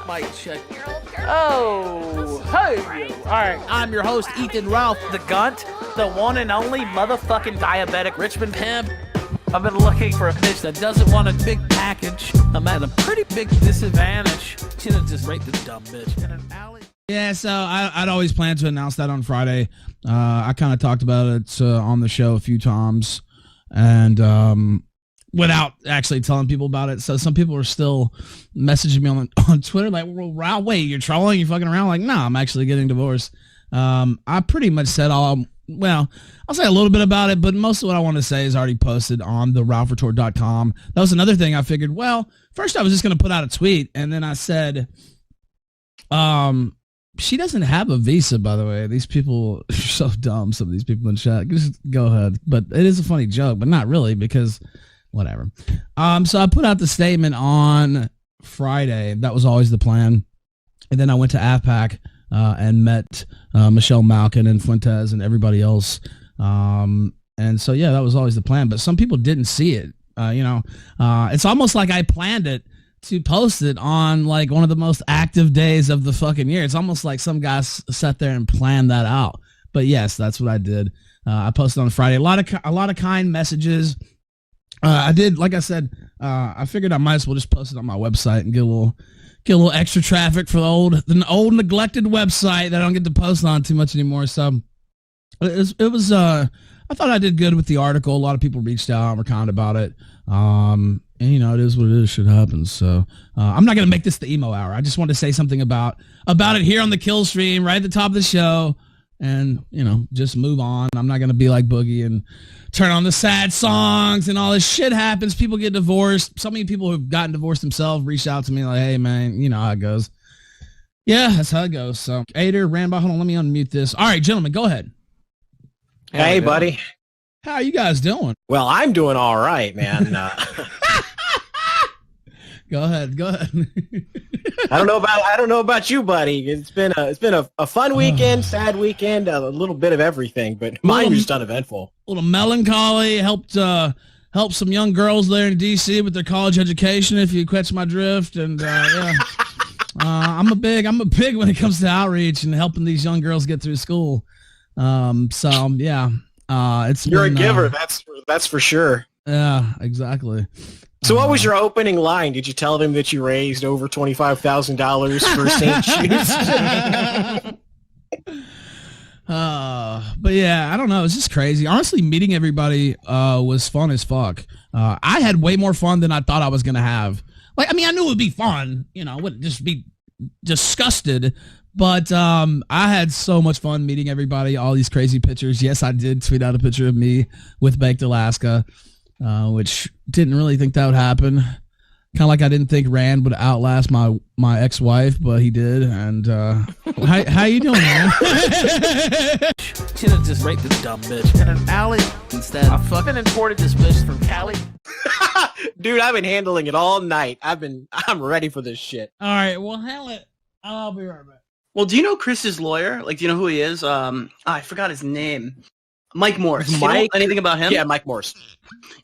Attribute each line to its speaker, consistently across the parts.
Speaker 1: Mic check. Oh, hey. All right, I'm your host, Ethan Ralph, the Gunt, the one and only motherfucking diabetic Richmond pimp. I've been looking for a bitch that doesn't want a big package. I'm at a pretty big disadvantage. Should have just raped this dumb bitch in an alley.
Speaker 2: Yeah, so I'd always planned to announce that on Friday. I kind of talked about it on the show a few times, and without actually telling people about it. So some people are still messaging me on Twitter like, well, Ralph, wait, you're trolling? You fucking around? Like, no, I'm actually getting divorced. I pretty much said I'll say a little bit about it, but most of what I want to say is already posted on the ralphretort.com. That was another thing I figured, well, first I was just going to put out a tweet, and then I said, she doesn't have a visa, by the way. These people are so dumb, some of these people in chat. Just go ahead. But it is a funny joke, but not really, because whatever. So I put out the statement on Friday. That was always the plan. And then I went to AFPAC and met Michelle Malkin and Fuentes and everybody else. And so, yeah, that was always the plan. But some people didn't see it. It's almost like I planned it to post it on like one of the most active days of the fucking year. It's almost like some guys sat there and planned that out. But yes, that's what I did. I posted on Friday. A lot of kind messages. I did, like I said, I figured I might as well just post it on my website and get a little extra traffic for the old neglected website that I don't get to post on too much anymore. So it was I thought I did good with the article. A lot of people reached out and were kind about it. And it is what it is. Shit happens. So I'm not gonna make this the emo hour. I just want to say something about it here on the kill stream right at the top of the show, and just move on. I'm not gonna be like Boogie and turn on the sad songs and all this shit happens. People get divorced. So many people who've gotten divorced themselves reached out to me like, hey man, you know how it goes. Yeah, that's how it goes. So Ader, Rambo, hold on, let me unmute this. All right, gentlemen, go ahead.
Speaker 3: Hey, buddy.
Speaker 2: How are you guys doing?
Speaker 3: Well, I'm doing all right, man.
Speaker 2: Go ahead.
Speaker 3: I don't know about you, buddy. It's been a fun weekend, sad weekend, a little bit of everything, but mine was just uneventful.
Speaker 2: A little melancholy. Helped some young girls there in DC with their college education, if you catch my drift. And yeah, I'm a big when it comes to outreach and helping these young girls get through school. So yeah,
Speaker 3: you're a giver. That's for sure.
Speaker 2: Yeah, exactly.
Speaker 3: So what was your opening line? Did you tell them that you raised over $25,000 for St. Jude's?
Speaker 2: But yeah, I don't know. It's just crazy. Honestly, meeting everybody was fun as fuck. I had way more fun than I thought I was going to have. Like, I mean, I knew it would be fun. I wouldn't just be disgusted. But I had so much fun meeting everybody, all these crazy pictures. Yes, I did tweet out a picture of me with Baked Alaska. Which didn't really think that would happen. Kind of like I didn't think Rand would outlast my ex-wife, but he did. And how you doing, man?
Speaker 1: Should have just raped this dumb bitch in an alley instead. I fucking imported this bitch from Cali.
Speaker 3: Dude, I've been handling it all night. I'm ready for this shit.
Speaker 2: All right, well, handle it. I'll be right back.
Speaker 4: Well, do you know Chris's lawyer? Like, do you know who he is? I forgot his name. Mike Morris.
Speaker 3: Mike,
Speaker 4: you know anything about him?
Speaker 3: Yeah, Mike Morris.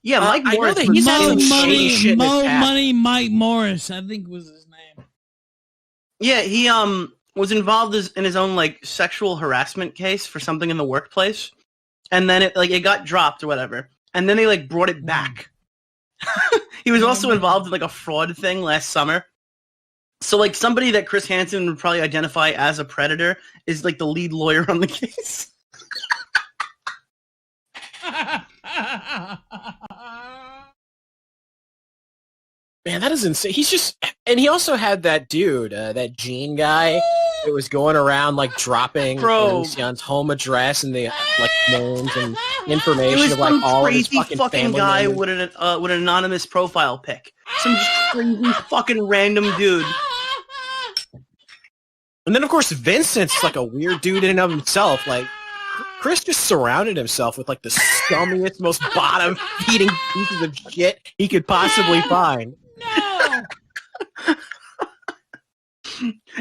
Speaker 4: Yeah, Mike Morris.
Speaker 3: I know that he's had some shady shit in his past.
Speaker 2: Money Mike Morris, I think was his name.
Speaker 4: Yeah, he was involved in his own like sexual harassment case for something in the workplace, and then it got dropped or whatever, and then they like brought it back. He was also involved in like a fraud thing last summer. So like somebody that Chris Hansen would probably identify as a predator is like the lead lawyer on the case.
Speaker 3: Man, that is insane. And he also had that dude, that Gene guy that was going around like dropping Elysion's home address and the like names and information of like all of his fucking family
Speaker 4: guy
Speaker 3: members.
Speaker 4: with an anonymous profile pic. Some just crazy fucking random dude.
Speaker 3: And then of course Vincent's like a weird dude in and of himself. Like Chris just surrounded himself with like the scummiest, most bottom-feeding pieces of shit he could possibly find.
Speaker 2: No.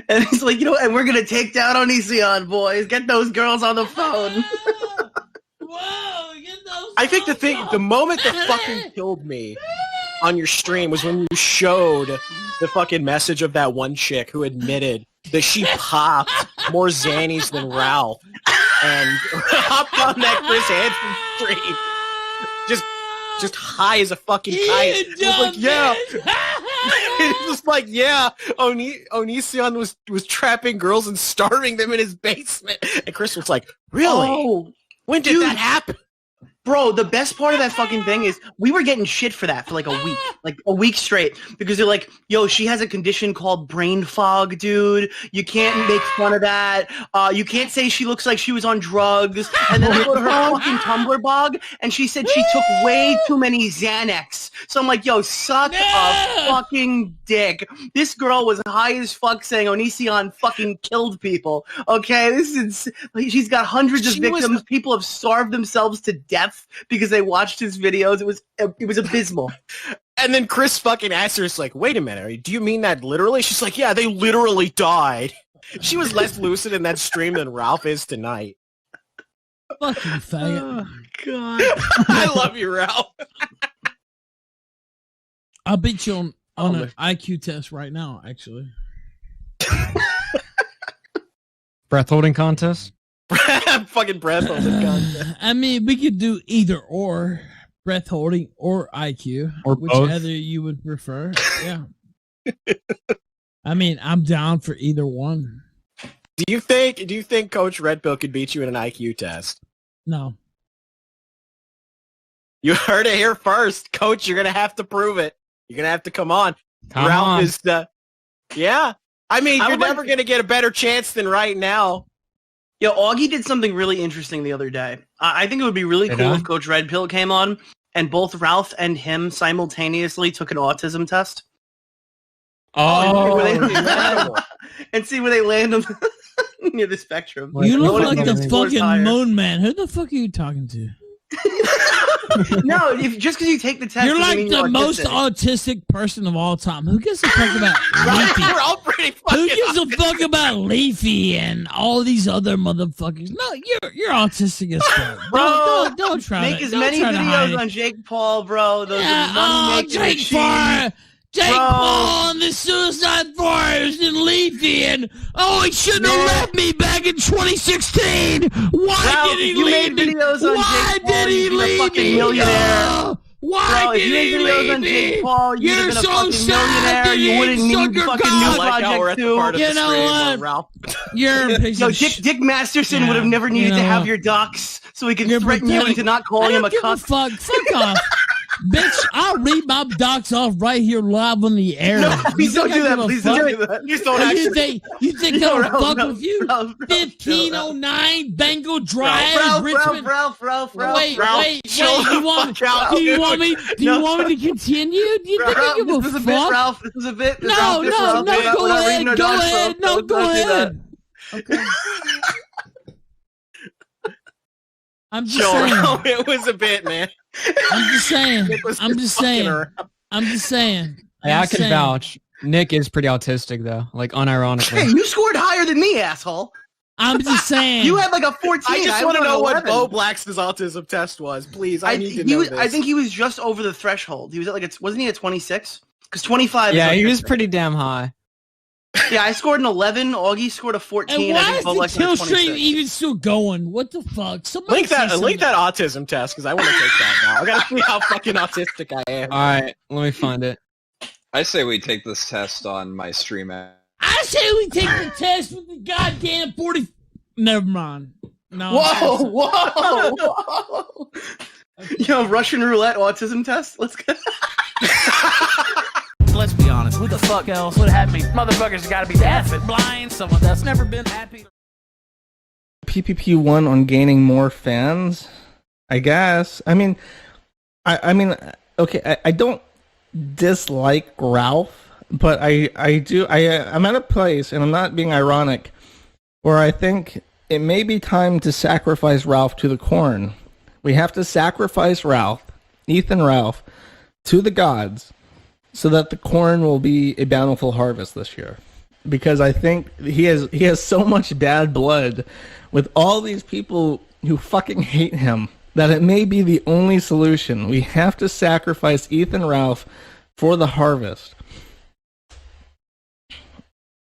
Speaker 4: And he's like, and we're gonna take down Onision, boys. Get those girls on the phone.
Speaker 2: Whoa, get those.
Speaker 3: I think the moment that fucking killed me on your stream was when you showed the fucking message of that one chick who admitted that she popped more Xannies than Ralph and hopped on that Chris Hansen stream. Just high as a fucking kite. It was like, yeah. It was like, yeah, Onision was trapping girls and starving them in his basement. And Chris was like, really?
Speaker 4: Oh,
Speaker 3: when did that happen?
Speaker 4: Bro, the best part of that fucking thing is we were getting shit for that for like a week straight, because they're like, yo, she has a condition called brain fog, dude. You can't make fun of that. You can't say she looks like she was on drugs. And then I go to her fucking Tumblr blog, and she said she took way too many Xanax. So I'm like, yo, suck a fucking dick. This girl was high as fuck saying Onision fucking killed people. Okay, this is she's got hundreds of victims. People have starved themselves to death because they watched his videos. It was abysmal.
Speaker 3: And then Chris fucking asked her, it's like, wait a minute, do you mean that literally? She's like, yeah, they literally died. She was less lucid in that stream than Ralph is tonight.
Speaker 2: Fucking faggot.
Speaker 3: Oh, God. I love you, Ralph.
Speaker 2: I'll beat you on an IQ test right now, actually.
Speaker 5: Breath holding contest?
Speaker 3: Fucking breath holding contest.
Speaker 2: I mean, we could do either or. Breath holding or IQ.
Speaker 5: Or both.
Speaker 2: Whichever you would prefer. Yeah. I mean, I'm down for either one.
Speaker 3: Do you think Coach Red Pill could beat you in an IQ test?
Speaker 2: No.
Speaker 3: You heard it here first. Coach, you're going to have to prove it. You're going to have to come on.
Speaker 5: Come
Speaker 3: Ralph
Speaker 5: on.
Speaker 3: is the... Yeah. I mean, you're never going to get a better chance than right now.
Speaker 4: Yo, Augie did something really interesting the other day. I think it would be really cool if Coach Red Pill came on and both Ralph and him simultaneously took an autism test.
Speaker 5: Oh,
Speaker 4: and see where they land on near the spectrum.
Speaker 2: You look like the fucking moon man. Who the fuck are you talking to?
Speaker 4: No, just because you take the test,
Speaker 2: you're like the most autistic person of all time. Who gives a fuck about Leafy?
Speaker 3: We're all pretty fucking
Speaker 2: Who gives a fuck about Leafy and all these other motherfuckers? No, you're autistic as fuck.
Speaker 4: Bro,
Speaker 2: don't try
Speaker 4: make
Speaker 2: to,
Speaker 4: as
Speaker 2: don't
Speaker 4: many
Speaker 2: try to hide
Speaker 4: videos
Speaker 2: it.
Speaker 4: on Jake Paul, bro. Those
Speaker 2: Yeah,
Speaker 4: are money making machines.
Speaker 2: Jake Paul and the Suicide Forest and Leafy and he shouldn't have left me back in 2016. Why
Speaker 4: Ralph,
Speaker 2: did he
Speaker 4: you
Speaker 2: leave
Speaker 4: made
Speaker 2: me?
Speaker 4: videos on
Speaker 2: Why
Speaker 4: Jake Paul,
Speaker 2: did he
Speaker 4: you'd be a
Speaker 2: leave
Speaker 4: fucking
Speaker 2: me?
Speaker 4: millionaire.
Speaker 2: Why
Speaker 4: Bro, if
Speaker 2: did
Speaker 4: you
Speaker 2: he
Speaker 4: made videos
Speaker 2: leave
Speaker 4: on
Speaker 2: me?
Speaker 4: Jake Paul, you'd
Speaker 2: You're
Speaker 4: have been a
Speaker 2: so
Speaker 4: fucking
Speaker 2: sad
Speaker 4: millionaire.
Speaker 2: that
Speaker 4: You wouldn't need
Speaker 2: suck your
Speaker 4: fucking
Speaker 2: cock.
Speaker 4: new
Speaker 3: I like how we're at
Speaker 4: project
Speaker 3: the part
Speaker 4: too.
Speaker 3: of
Speaker 2: You
Speaker 3: the
Speaker 2: know
Speaker 3: stream
Speaker 2: what?
Speaker 3: where Ralph...
Speaker 2: You're a piece
Speaker 4: Yo,
Speaker 2: of shit.
Speaker 4: Dick Masterson would have never needed
Speaker 2: You know
Speaker 4: to have
Speaker 2: what?
Speaker 4: your docs, so he could
Speaker 2: You're
Speaker 4: threaten you
Speaker 2: pathetic.
Speaker 4: into not calling him a
Speaker 2: give a
Speaker 4: cuck.
Speaker 2: fuck off. Bitch, I'll read my docs off right here live on the air.
Speaker 4: No, please don't do that. Please don't do that.
Speaker 3: You don't
Speaker 2: You
Speaker 3: actually...
Speaker 2: think
Speaker 4: No,
Speaker 2: that'll fuck
Speaker 4: no,
Speaker 2: with you?
Speaker 4: Ralph,
Speaker 2: 1509 Bengal Drive, Richmond.
Speaker 4: Ralph.
Speaker 2: Wait.
Speaker 3: chill
Speaker 2: You
Speaker 3: the
Speaker 2: want?
Speaker 3: fuck out,
Speaker 2: Do you
Speaker 3: dude.
Speaker 2: want me? Do you want me to continue? Do you think I give
Speaker 4: This
Speaker 2: a
Speaker 4: was a bit,
Speaker 2: fuck?
Speaker 4: Ralph. This was a bit.
Speaker 2: No,
Speaker 4: Ralph, this was a bit.
Speaker 2: go
Speaker 4: We're not reading our docs,
Speaker 2: ahead.
Speaker 4: bro.
Speaker 2: No,
Speaker 4: Let's
Speaker 2: go
Speaker 4: not do that.
Speaker 2: ahead. Okay. I'm just
Speaker 3: Chill,
Speaker 2: saying.
Speaker 3: Ralph. It was a bit, man.
Speaker 2: I'm just saying.
Speaker 3: It was
Speaker 2: I'm just
Speaker 3: fucking
Speaker 2: saying.
Speaker 3: around.
Speaker 2: I'm just saying.
Speaker 5: Hey, I can vouch. Nick is pretty autistic, though. Like,
Speaker 4: Hey,
Speaker 5: unironically.
Speaker 4: you scored higher than me, asshole.
Speaker 2: I'm just saying.
Speaker 4: You had like a 14.
Speaker 3: I just want to
Speaker 4: was
Speaker 3: know what
Speaker 4: 11.
Speaker 3: Bo Black's autism test was. Please, I need to know this.
Speaker 4: I think he was just over the threshold. He was at like wasn't he at 26? Because 25.
Speaker 5: Yeah,
Speaker 4: is like
Speaker 5: he was pretty damn high.
Speaker 4: Yeah, I scored an 11. Augie scored a 14.
Speaker 2: And
Speaker 4: I
Speaker 2: why
Speaker 4: think
Speaker 2: is
Speaker 4: Bo
Speaker 2: the
Speaker 4: Black's at
Speaker 2: kill
Speaker 4: 26.
Speaker 2: stream even still going? What the fuck? Somebody
Speaker 3: Link
Speaker 2: say
Speaker 3: that
Speaker 2: something.
Speaker 3: autism test because I want to take that now. I gotta see how fucking autistic I am.
Speaker 5: All right, let me find it.
Speaker 6: I say we take this test on my stream app.
Speaker 2: I say we take the test with the goddamn 40. Never mind. No.
Speaker 4: Whoa. Yo, Russian roulette autism test. Let's go.
Speaker 1: Let's be honest. Who the fuck else would have me? Motherfuckers got to be deaf and blind. Someone that's never been happy.
Speaker 7: PPP won on gaining more fans, I guess. I mean, okay, I don't dislike Ralph, but I'm at a place, and I'm not being ironic, where I think it may be time to sacrifice Ralph to the corn. We have to sacrifice Ethan Ralph, to the gods, so that the corn will be a bountiful harvest this year. Because I think he has so much bad blood with all these people who fucking hate him that it may be the only solution. We have to sacrifice Ethan Ralph for the harvest.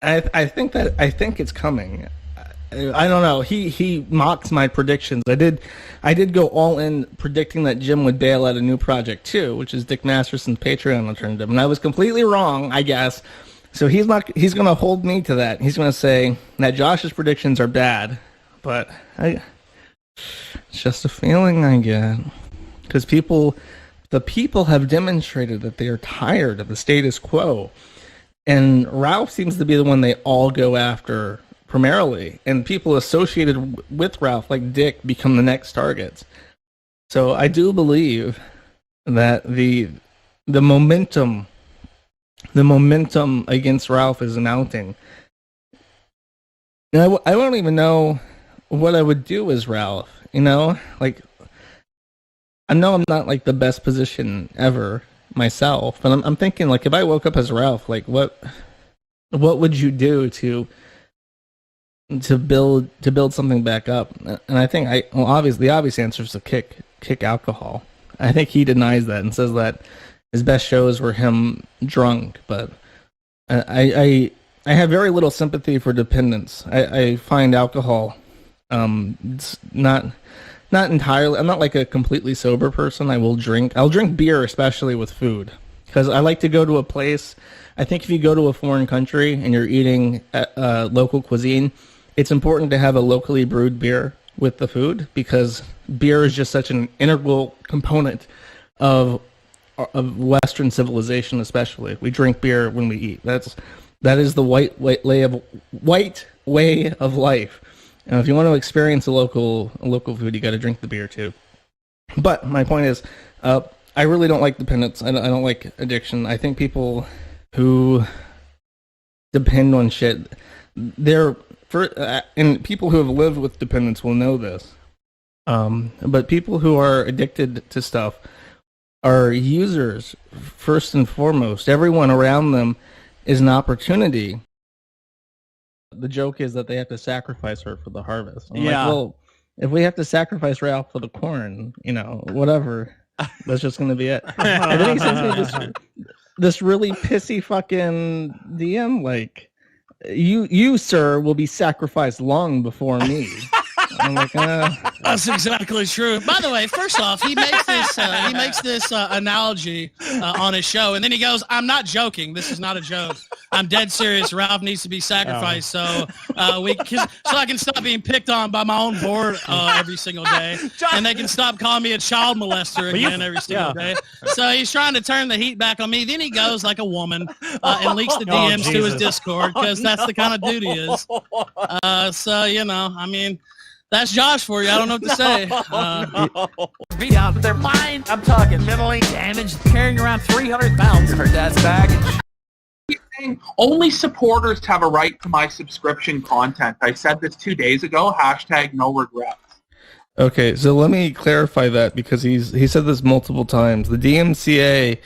Speaker 7: I think it's coming. I don't know. He mocks my predictions. I did go all in predicting that Jim would bail out a new project too, which is Dick Masterson's Patreon alternative, and I was completely wrong, I guess. So he's going to hold me to that. He's going to say that Josh's predictions are bad, but it's just a feeling I get, because the people have demonstrated that they are tired of the status quo, and Ralph seems to be the one they all go after primarily, and people associated with Ralph, like Dick, become the next targets. So I do believe that the momentum against Ralph is mounting. And I don't even know what I would do as Ralph. Like, I know I'm not like the best position ever myself, but I'm thinking, like, if I woke up as Ralph, like, what would you do to build something back up? And I think the obvious answer is to kick alcohol. I think he denies that and says that his best shows were him drunk, but I have very little sympathy for dependence. I find alcohol it's not entirely. I'm not like a completely sober person. I'll drink beer, especially with food, because I like to go to a place. I think if you go to a foreign country and you're eating local cuisine, it's important to have a locally brewed beer with the food, because beer is just such an integral component of Western civilization. Especially, we drink beer when we eat. That is the white way of life. If you want to experience a local food, you got to drink the beer too. But my point is, I really don't like dependence. I don't like addiction. I think people who depend on shit, and people who have lived with dependence will know this. But people who are addicted to stuff are users first and foremost. Everyone around them is an opportunity. The joke is that they have to sacrifice her for the harvest. I'm like, well, if we have to sacrifice Ralph for the corn, whatever, that's just going to be it. And then he sends me this really pissy fucking DM, like, you sir will be sacrificed long before me. I'm like,
Speaker 8: that's exactly true. By the way, first off, he makes this analogy on his show, and then he goes, "I'm not joking. This is not a joke. I'm dead serious. Ralph needs to be sacrificed so I can stop being picked on by my own board every single day, and they can stop calling me a child molester again every single day." So he's trying to turn the heat back on me. Then he goes like a woman and leaks the DMs to his Discord, because that's the kind of dude he is. That's Josh for you. I don't know what to say.
Speaker 1: Beat out of their mind. I'm talking mentally damaged, carrying around 300 pounds of her dad's baggage.
Speaker 9: Only supporters have a right to my subscription content. I said this 2 days ago. # no regrets.
Speaker 7: Okay, so let me clarify that, because he said this multiple times. The DMCA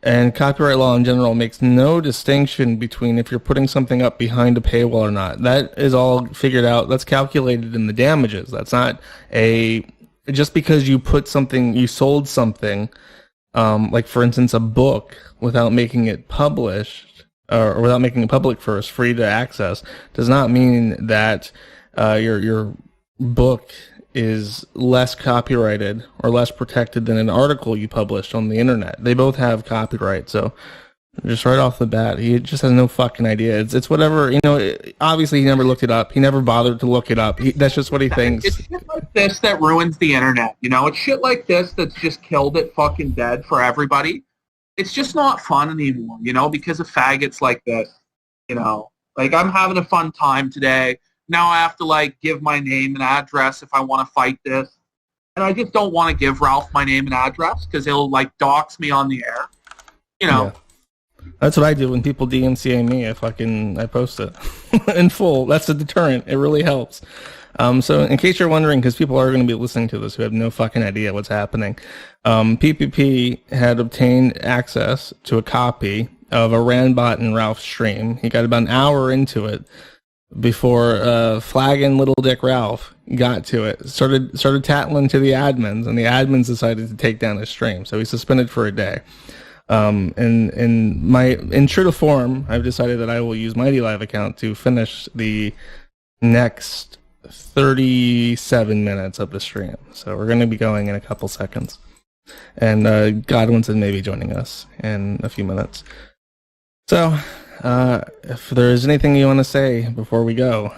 Speaker 7: and copyright law in general makes no distinction between if you're putting something up behind a paywall or not. That is all figured out. That's calculated in the damages. That's not just because you sold something, like for instance a book, without making it published or without making it public first, free to access, does not mean that your book is less copyrighted or less protected than an article you published on the internet. They both have copyright, so just right off the bat, he just has no fucking idea. It's whatever, obviously he never looked it up. He never bothered to look it up. That's just what he thinks.
Speaker 9: It's shit like this that ruins the internet, It's shit like this that's just killed it fucking dead for everybody. It's just not fun anymore, because of faggots like this, Like, I'm having a fun time today. Now I have to, give my name and address if I want to fight this. And I just don't want to give Ralph my name and address, because he'll, dox me on the air. Yeah.
Speaker 7: That's what I do when people DMCA me. I post it in full. That's a deterrent. It really helps. So in case you're wondering, because people are going to be listening to this who have no fucking idea what's happening, PPP had obtained access to a copy of a Randbot and Ralph stream. He got about an hour into it before flagging Little Dick Ralph got to it. Started tattling to the admins, and the admins decided to take down his stream. So he's suspended for a day. In true to form, I've decided that I will use Mighty Live account to finish the next 37 minutes of the stream. So we're going to be going in a couple seconds. And Godwinson may be joining us in a few minutes. So, if there is anything you want to say before we go.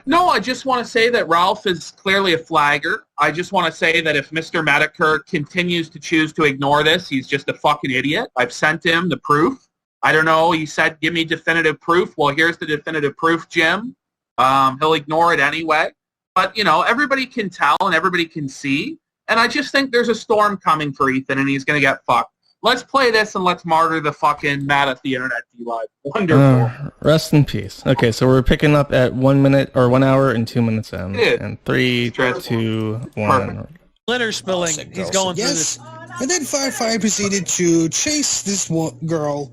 Speaker 9: No, I just want to say that Ralph is clearly a flagger. I just want to say that if Mr. Medicare continues to choose to ignore this, he's just a fucking idiot. I've sent him the proof. I don't know. He said, give me definitive proof. Well, here's the definitive proof, Jim. He'll ignore it anyway. But, everybody can tell and everybody can see. And I just think there's a storm coming for Ethan, and he's going to get fucked. Let's play this and let's martyr the fucking mad at the internet D-Live. Wonderful.
Speaker 7: Rest in peace. Okay, so we're picking up at 1 minute or 1 hour and 2 minutes in. And 3, 2, 1.
Speaker 8: Litter spilling. He's going through this.
Speaker 10: And then Firefly proceeded to chase this girl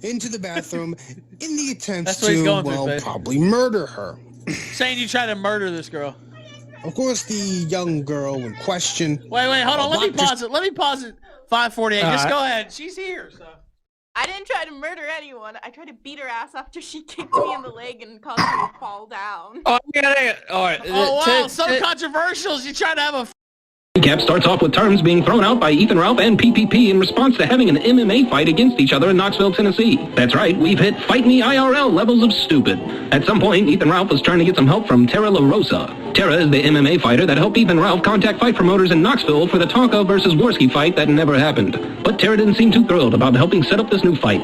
Speaker 10: into the bathroom in the attempt to, probably murder her.
Speaker 8: Saying you tried to murder this girl.
Speaker 10: Of course, the young girl in question.
Speaker 8: Wait, hold on. Let me pause it. 5:48. Just go ahead. She's here. So.
Speaker 11: I didn't try to murder anyone. I tried to beat her ass after she kicked me in the leg and caused me to fall down.
Speaker 8: Oh, yeah. All right. Oh, wow. So controversial. You trying to have a...
Speaker 12: Recap starts off with terms being thrown out by Ethan Ralph and PPP in response to having an MMA fight against each other in Knoxville, Tennessee. That's right, we've hit Fight Me IRL levels of stupid. At some point, Ethan Ralph was trying to get some help from Tara La Rosa. Tara is the MMA fighter that helped Ethan Ralph contact fight promoters in Knoxville for the Tonka versus Worski fight that never happened. But Tara didn't seem too thrilled about helping set up this new fight.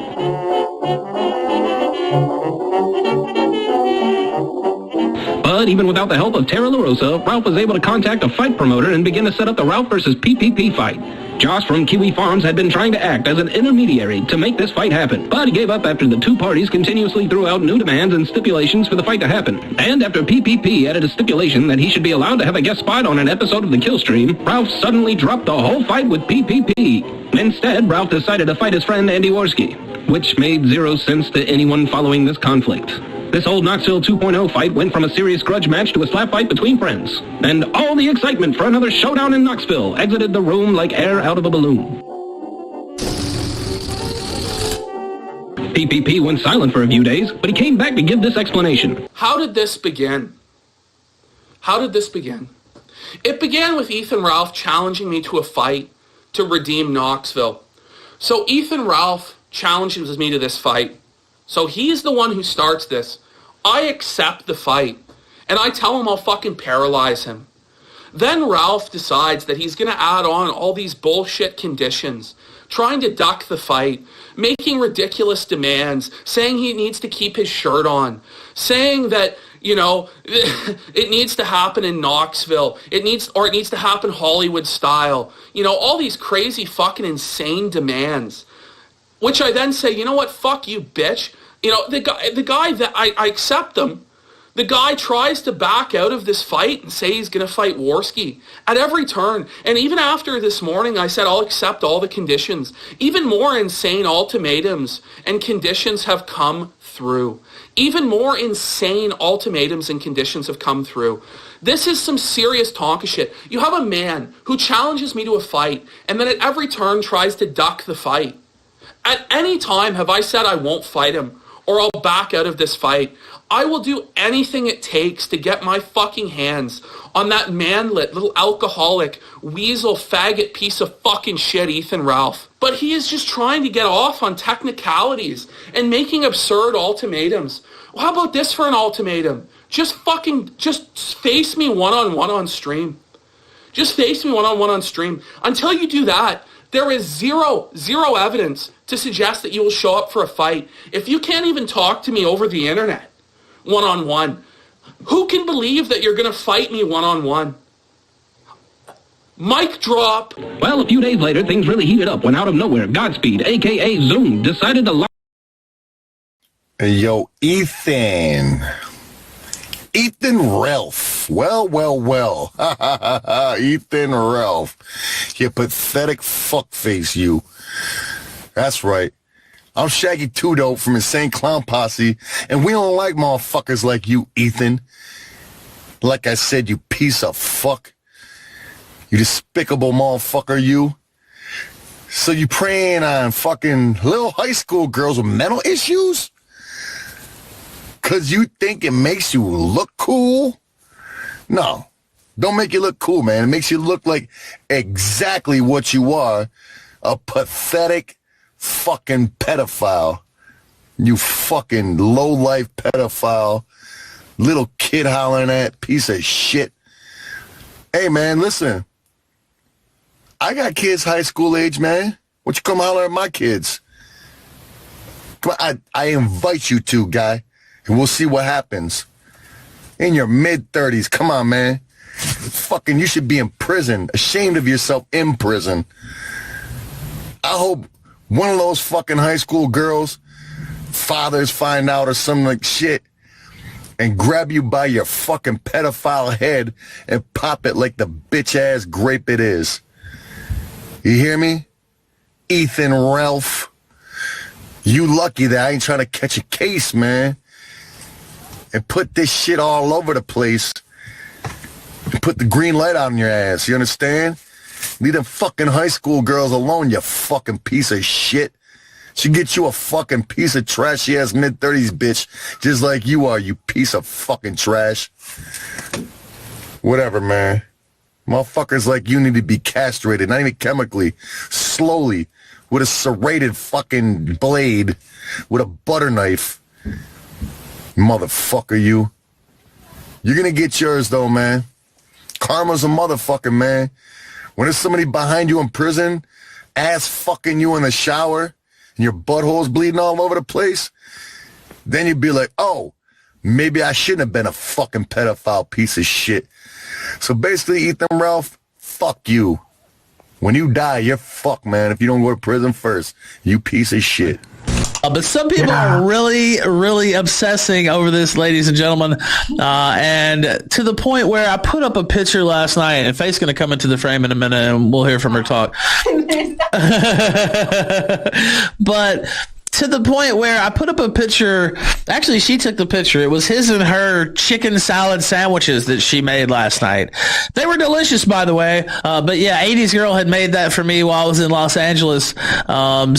Speaker 12: But even without the help of Tara La Rosa, Ralph was able to contact a fight promoter and begin to set up the Ralph versus PPP fight. Josh from Kiwi Farms had been trying to act as an intermediary to make this fight happen, but he gave up after the two parties continuously threw out new demands and stipulations for the fight to happen. And after PPP added a stipulation that he should be allowed to have a guest spot on an episode of the Kill Stream, Ralph suddenly dropped the whole fight with PPP. Instead, Ralph decided to fight his friend Andy Worski, which made zero sense to anyone following this conflict. This old Knoxville 2.0 fight went from a serious grudge match to a slap fight between friends. And all the excitement for another showdown in Knoxville exited the room like air out of a balloon. PPP went silent for a few days, but he came back to give this explanation.
Speaker 9: How did this begin? It began with Ethan Ralph challenging me to a fight to redeem Knoxville. So Ethan Ralph challenges me to this fight. So he's the one who starts this. I accept the fight. And I tell him I'll fucking paralyze him. Then Ralph decides that he's going to add on all these bullshit conditions, trying to duck the fight, making ridiculous demands, saying he needs to keep his shirt on, saying that, it needs to happen in Knoxville. It needs to happen Hollywood style. All these crazy fucking insane demands. Which I then say, you know what, fuck you, bitch. The guy that I accept them, the guy tries to back out of this fight and say he's going to fight Worski at every turn. And even after this morning, I said I'll accept all the conditions. Even more insane ultimatums and conditions have come through. Even more insane ultimatums and conditions have come through. This is some serious Tonka shit. You have a man who challenges me to a fight and then at every turn tries to duck the fight. At any time have I said I won't fight him or I'll back out of this fight. I will do anything it takes to get my fucking hands on that manlet, little alcoholic, weasel, faggot piece of fucking shit, Ethan Ralph. But he is just trying to get off on technicalities and making absurd ultimatums. Well, how about this for an ultimatum? Just face me one-on-one on stream. Just face me one-on-one on stream. Until you do that, there is zero evidence to suggest that you will show up for a fight. If you can't even talk to me over the internet, one-on-one, who can believe that you're going to fight me one-on-one? Mic drop.
Speaker 12: Well, a few days later, things really heated up when out of nowhere, Godspeed, a.k.a. Zoom, decided to...
Speaker 13: Hey, yo, Ethan Ralph. Well. Ethan Ralph. You pathetic fuckface, you. That's right. I'm Shaggy Two Dope from Insane Clown Posse, and we don't like motherfuckers like you, Ethan. Like I said, you piece of fuck. You despicable motherfucker, you. So you preying on fucking little high school girls with mental issues? Because you think it makes you look cool? No. Don't make you look cool, man. It makes you look like exactly what you are, a pathetic fucking pedophile. You fucking low-life pedophile. Little kid hollering at piece of shit. Hey, man, listen. I got kids high school age, man. Why you come holler at my kids? Come on, I invite you to, guy, and we'll see what happens. In your mid-30s, come on, man. Fucking, you should be in prison, ashamed of yourself in prison. I hope one of those fucking high school girls' fathers find out or something like shit and grab you by your fucking pedophile head and pop it like the bitch-ass grape it is. You hear me? Ethan Ralph. You lucky that I ain't trying to catch a case, man. And put this shit all over the place. And put the green light on your ass, you understand? Leave them fucking high school girls alone, you fucking piece of shit. Should get you a fucking piece of trashy ass mid-30s bitch, just like you are, you piece of fucking trash. Whatever, man. Motherfuckers like you need to be castrated, not even chemically, slowly, with a serrated fucking blade, with a butter knife. Motherfucker, you. You're gonna get yours, though, man. Karma's a motherfucker, man. When there's somebody behind you in prison, ass fucking you in the shower, and your butthole's bleeding all over the place, then you'd be like, oh, maybe I shouldn't have been a fucking pedophile piece of shit. So basically, Ethan Ralph, fuck you. When you die, you're fucked, man, if you don't go to prison first. You piece of shit.
Speaker 1: But some people are really, really obsessing over this, ladies and gentlemen, and to the point where I put up a picture last night, and Faye's going to come into the frame in a minute, and we'll hear from her talk. But to the point where I put up a picture. Actually, she took the picture. It was his and her chicken salad sandwiches that she made last night. They were delicious, by the way. But yeah, 80s Girl had made that for me while I was in Los Angeles.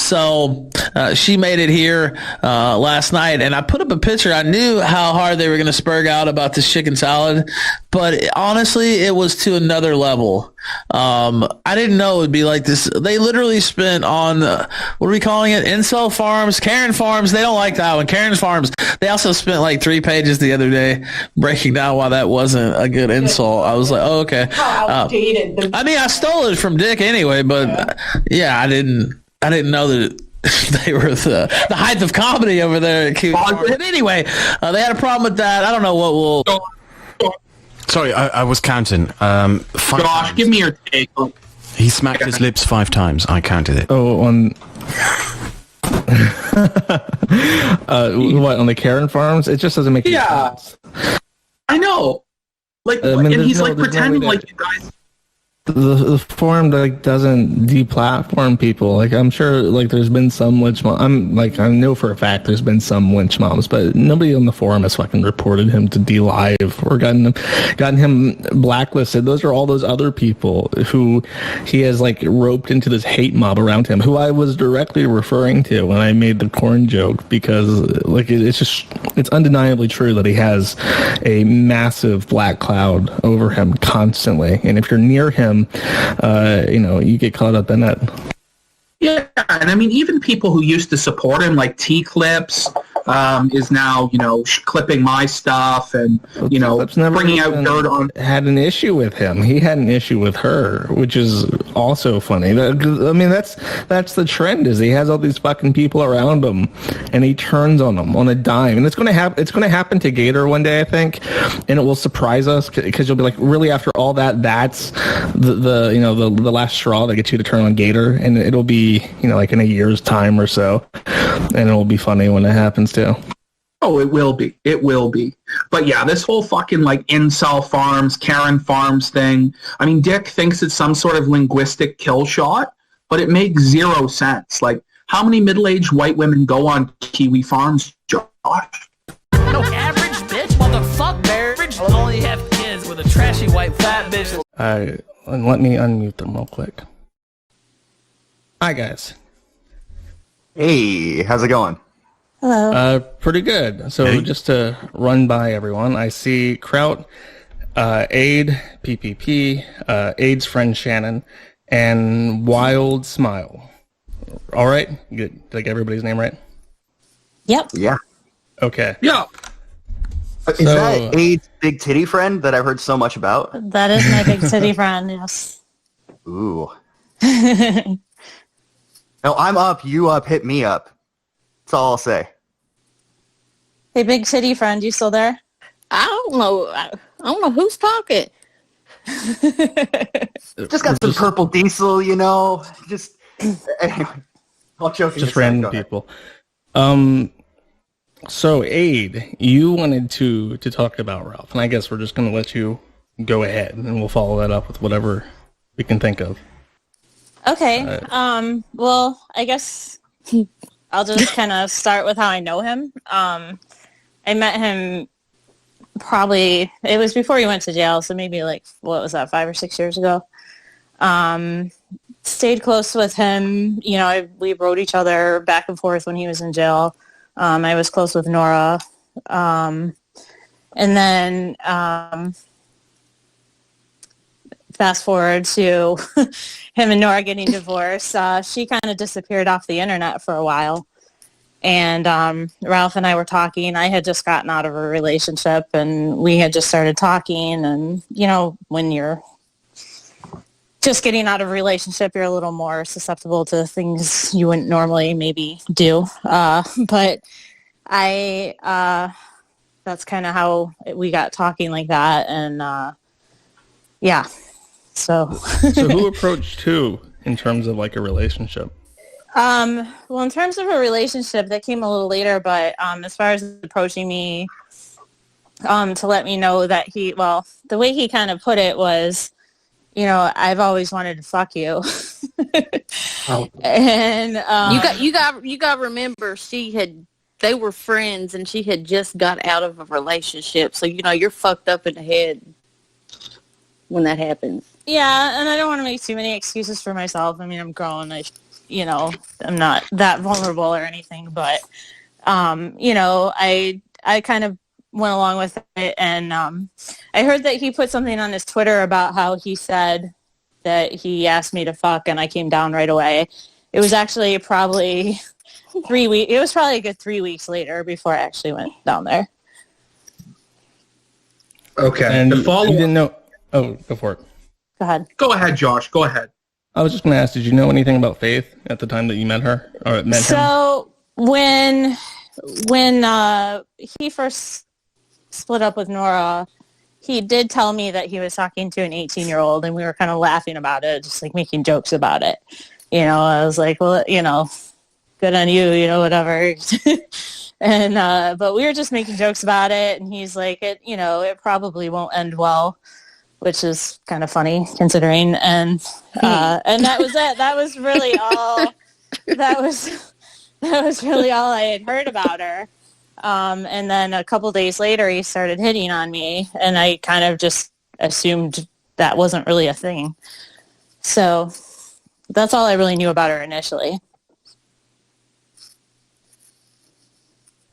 Speaker 1: So she made it here last night, and I put up a picture. I knew how hard they were going to spurg out about this chicken salad, but honestly, it was to another level. I didn't know it would be like this. They literally spent on, what are we calling it? Incel Farms, Karen Farms. They don't like that one. Karen's Farms. They also spent like 3 pages the other day breaking down why that wasn't a good insult. I was like, oh, okay.
Speaker 11: How outdated.
Speaker 1: I mean, I stole it from Dick anyway, but yeah, I didn't know that they were the height of comedy over there at Q. But anyway, they had a problem with that. I don't know what will.
Speaker 14: Sorry, I was counting. 5
Speaker 9: Josh,
Speaker 14: times.
Speaker 9: give me your take.
Speaker 14: He smacked his lips 5 times. I counted it.
Speaker 7: Oh, on what, on the Karen Farms? It just doesn't make any sense.
Speaker 9: I know. Like,
Speaker 7: I mean,
Speaker 9: and he's like
Speaker 7: there's
Speaker 9: pretending
Speaker 7: no way
Speaker 9: like you guys.
Speaker 7: The forum like doesn't deplatform people. Like, I'm sure like there's been some lynch mom. I know for a fact there's been some lynch moms, but nobody on the forum has fucking reported him to DLive or gotten him blacklisted. Those are all those other people who he has like roped into this hate mob around him, who I was directly referring to when I made the corn joke, because like it's undeniably true that he has a massive black cloud over him constantly, and if you're near him, you get caught up in it.
Speaker 9: Yeah, and I mean, even people who used to support him, like T-Clips, is now, clipping my stuff and, bringing out dirt on.
Speaker 7: Had an issue with him. He had an issue with her, which is also funny. I mean, that's the trend. Is he has all these fucking people around him, and he turns on them on a dime. And it's going to happen. It's going to happen to Gator one day, I think, and it will surprise us because you'll be like, really, after all that, that's the last straw that gets you to turn on Gator, and it'll be like in a year's time or so, and it will be funny when it happens too.
Speaker 9: Oh, it will be. It will be. But yeah, this whole fucking like incel farms, Karen Farms thing. I mean, Dick thinks it's some sort of linguistic kill shot, but it makes 0 sense. Like, How many middle-aged white women go on Kiwi Farms, Josh?
Speaker 1: No average bitch, motherfucker. Average only have kids with a trashy white fat bitch.
Speaker 7: Let me unmute them real quick. Hi, guys.
Speaker 15: Hey, how's it going?
Speaker 16: Hello.
Speaker 7: Pretty good. So just to run by everyone, I see Kraut, Aid, PPP, Aid's friend Shannon, and Wild Smile. All right? Did I get everybody's name right?
Speaker 16: Yep.
Speaker 15: Yeah.
Speaker 7: Okay.
Speaker 9: Yeah.
Speaker 15: Is that Aid's big titty friend that I've heard so much about?
Speaker 16: That is my big city friend, yes.
Speaker 15: Ooh. No, I'm up, you up, hit me up. That's all I'll say.
Speaker 16: Hey, big city friend, you still there?
Speaker 17: I don't know. I don't know who's talking.
Speaker 15: Just got some purple diesel, you know. Just anyway. I'll joke.
Speaker 7: Just random people. So Aid, you wanted to talk about Ralph, and I guess we're just going to let you go ahead, and we'll follow that up with whatever we can think of.
Speaker 16: Okay. Well, I guess I'll just kind of start with how I know him. I met him probably, it was before he went to jail, so maybe like, what was that, 5 or 6 years ago? Stayed close with him. You know, we wrote each other back and forth when he was in jail. I was close with Nora. And then fast forward to him and Nora getting divorced. She kind of disappeared off the internet for a while. And Ralph and I were talking. I had just gotten out of a relationship, and we had just started talking. And, you know, when you're just getting out of a relationship, you're a little more susceptible to things you wouldn't normally maybe do. But that's kind of how we got talking like that. And, yeah. So
Speaker 7: who approached who in terms of like a relationship?
Speaker 16: Well, in terms of a relationship, that came a little later, but as far as approaching me to let me know that the way he kind of put it was, you know, I've always wanted to fuck you. And
Speaker 17: you got to remember, they were friends, and she had just got out of a relationship, so you know you're fucked up in the head when that happens.
Speaker 16: Yeah, and I don't want to make too many excuses for myself. I mean, I'm grown. I'm not that vulnerable or anything, but, you know, I kind of went along with it. And I heard that he put something on his Twitter about how he said that he asked me to fuck, and I came down right away. It was actually probably 3 weeks. It was probably a good 3 weeks later before I actually went down there.
Speaker 9: Okay.
Speaker 7: And
Speaker 9: The follow-
Speaker 7: you didn't know. Oh, go for it.
Speaker 16: Go ahead.
Speaker 9: Go ahead, Josh. Go ahead.
Speaker 7: I was just going to ask, did you know anything about Faith at the time that you met her or met him?
Speaker 16: So when he first split up with Nora, he did tell me that he was talking to an 18-year-old, and we were kind of laughing about it, just like making jokes about it. You know, I was like, well, you know, good on you, you know, whatever. And but we were just making jokes about it, and he's like, it probably won't end well, which is kind of funny considering. And that was it. That was really all. That was really all I had heard about her. And then a couple days later, he started hitting on me, and I kind of just assumed that wasn't really a thing. So that's all I really knew about her initially.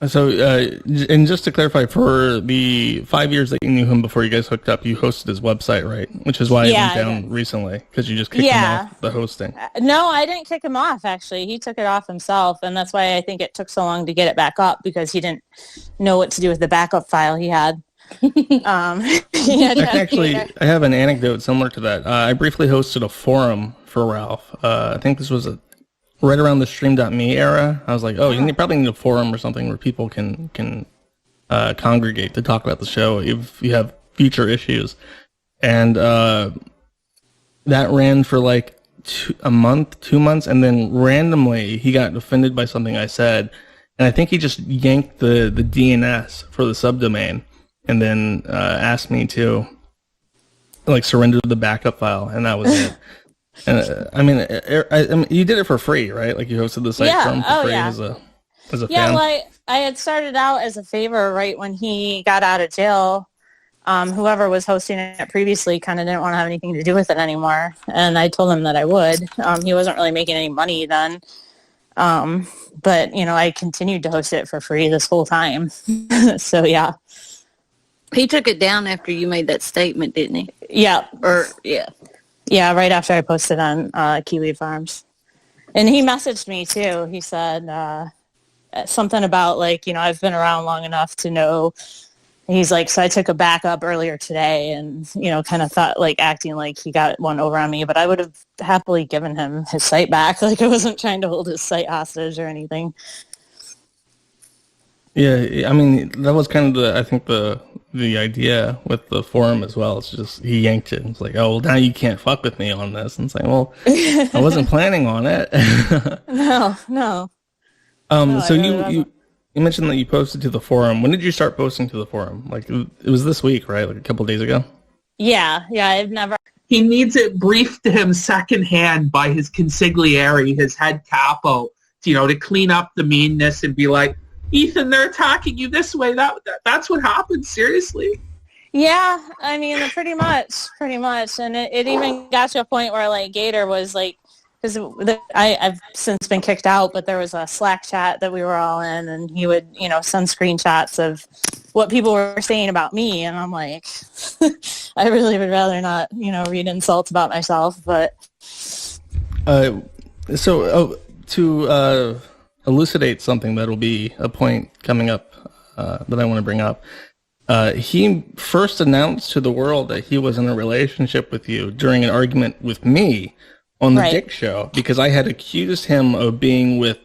Speaker 7: So, and just to clarify, for the 5 years that you knew him before you guys hooked up, you hosted his website, right? Which is why he went down recently, because you just kicked him off the hosting.
Speaker 16: No, I didn't kick him off, actually. He took it off himself, and that's why I think it took so long to get it back up, because he didn't know what to do with the backup file he had.
Speaker 7: Actually, I have an anecdote similar to that. I briefly hosted a forum for Ralph. I think this was right around the Stream.me era. I was like, you probably need a forum or something where people can congregate to talk about the show if you have future issues. And that ran for like 2 months, and then randomly he got offended by something I said, and I think he just yanked the DNS for the subdomain, and then asked me to like surrender the backup file, and that was it. I mean, you did it for free, right? Like you hosted the site for him for free
Speaker 16: yeah.
Speaker 7: as a
Speaker 16: Yeah,
Speaker 7: fan.
Speaker 16: well, I had started out as a favor right when he got out of jail. Whoever was hosting it previously kind of didn't want to have anything to do with it anymore. And I told him that I would. He wasn't really making any money then. But, I continued to host it for free this whole time. So, yeah.
Speaker 17: He took it down after you made that statement, didn't he?
Speaker 16: Yeah.
Speaker 17: Yeah.
Speaker 16: Yeah, right after I posted on Kiwi Farms. And he messaged me, too. He said something about, I've been around long enough to know. He's like, so I took a backup earlier today and, kind of thought, acting like he got one over on me. But I would have happily given him his site back. I wasn't trying to hold his site hostage or anything.
Speaker 7: Yeah, I mean, that was kind of the idea with the forum as well. It's just he yanked it. It's like, oh, well, now you can't fuck with me on this. And it's like, well, I wasn't planning on it.
Speaker 16: No.
Speaker 7: So you mentioned that you posted to the forum. When did you start posting to the forum? It was this week, right? Like a couple of days ago?
Speaker 16: Yeah, I've never...
Speaker 9: He needs it briefed to him secondhand by his consigliere, his head capo, to clean up the meanness and be like, Ethan, they're attacking you this way. That's what happened, seriously.
Speaker 16: Yeah, I mean, pretty much. And it even got to a point where, Gator was, because I've since been kicked out, but there was a Slack chat that we were all in, and he would, send screenshots of what people were saying about me, and I'm like, I really would rather not, read insults about myself, but...
Speaker 7: To elucidate something that'll be a point coming up that I want to bring up, he first announced to the world that he was in a relationship with you during an argument with me on the Dick Show, because I had accused him of being with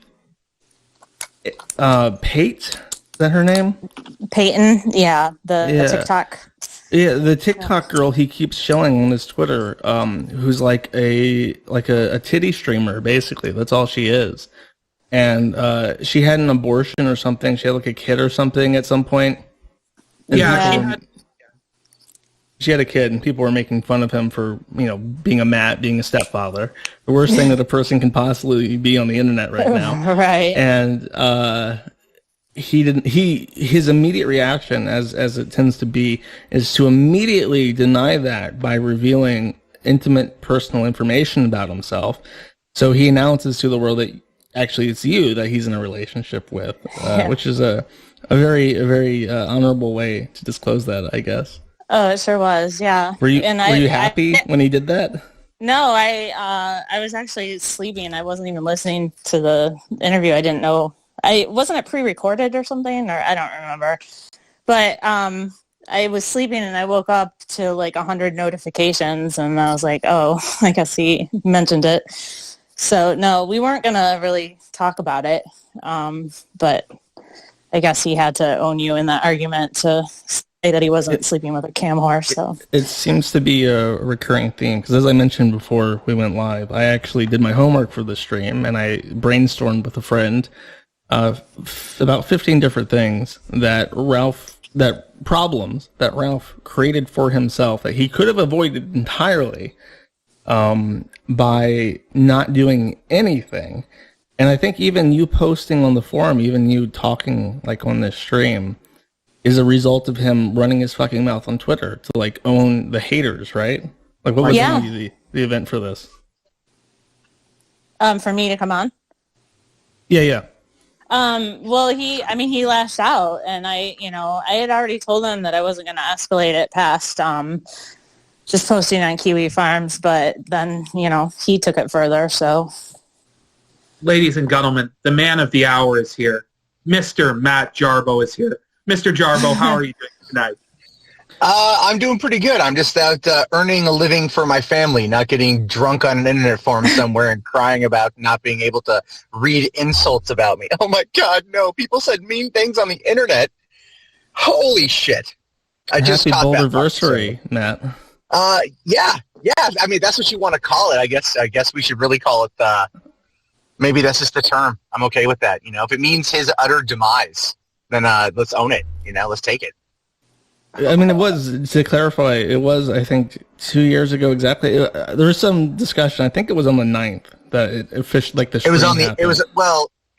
Speaker 7: Pate. Is that her name?
Speaker 16: Peyton, the TikTok.
Speaker 7: Yeah, the TikTok girl he keeps showing on his Twitter, who's like a titty streamer, basically. That's all she is. And she had an abortion or something. She had a kid or something at some point. She had a kid, and people were making fun of him for, being a stepfather. The worst thing that a person can possibly be on the internet right now.
Speaker 16: Right.
Speaker 7: And his immediate reaction, as it tends to be, is to immediately deny that by revealing intimate personal information about himself. So he announces to the world that actually it's you that he's in a relationship with, which is a very honorable way to disclose that, I guess.
Speaker 16: Oh, it sure was, yeah.
Speaker 7: Were you happy when he did that?
Speaker 16: No, I was actually sleeping. I wasn't even listening to the interview. I didn't know. Wasn't it pre-recorded or something, or I don't remember. But I was sleeping and I woke up to 100 notifications, and I was like, oh, I guess he mentioned it. So no, we weren't gonna really talk about it. But I guess he had to own you in that argument to say that he wasn't sleeping with a cam horse. So
Speaker 7: it seems to be a recurring theme, because as I mentioned before we went live, I actually did my homework for the stream and I brainstormed with a friend about 15 different things problems that Ralph created for himself that he could have avoided entirely by not doing anything. And I think even you posting on the forum, even you talking on this stream, is a result of him running his fucking mouth on Twitter to own the haters, right? What was the event for this?
Speaker 16: For me to come on?
Speaker 7: Yeah.
Speaker 16: Well, he lashed out, and I had already told him that I wasn't going to escalate it past just posting on Kiwi Farms, but then, he took it further, so.
Speaker 9: Ladies and gentlemen, the man of the hour is here. Mr. Matt Jarbo is here. Mr. Jarbo, how are you doing tonight?
Speaker 18: I'm doing pretty good. I'm just out earning a living for my family, not getting drunk on an internet forum somewhere and crying about not being able to read insults about me. Oh my God, no. People said mean things on the internet. Holy shit. I just
Speaker 7: Happy Boulderversary, Matt.
Speaker 18: Yeah. I mean, that's what you want to call it. I guess we should really call it, maybe that's just the term. I'm okay with that. If it means his utter demise, then let's own it. Let's take it.
Speaker 7: I mean, it was, to clarify, it was, I think, 2 years ago exactly. There was some discussion. I think it was on the 9th that it officially, like, the
Speaker 18: It was
Speaker 7: stream
Speaker 18: on the.
Speaker 7: happened.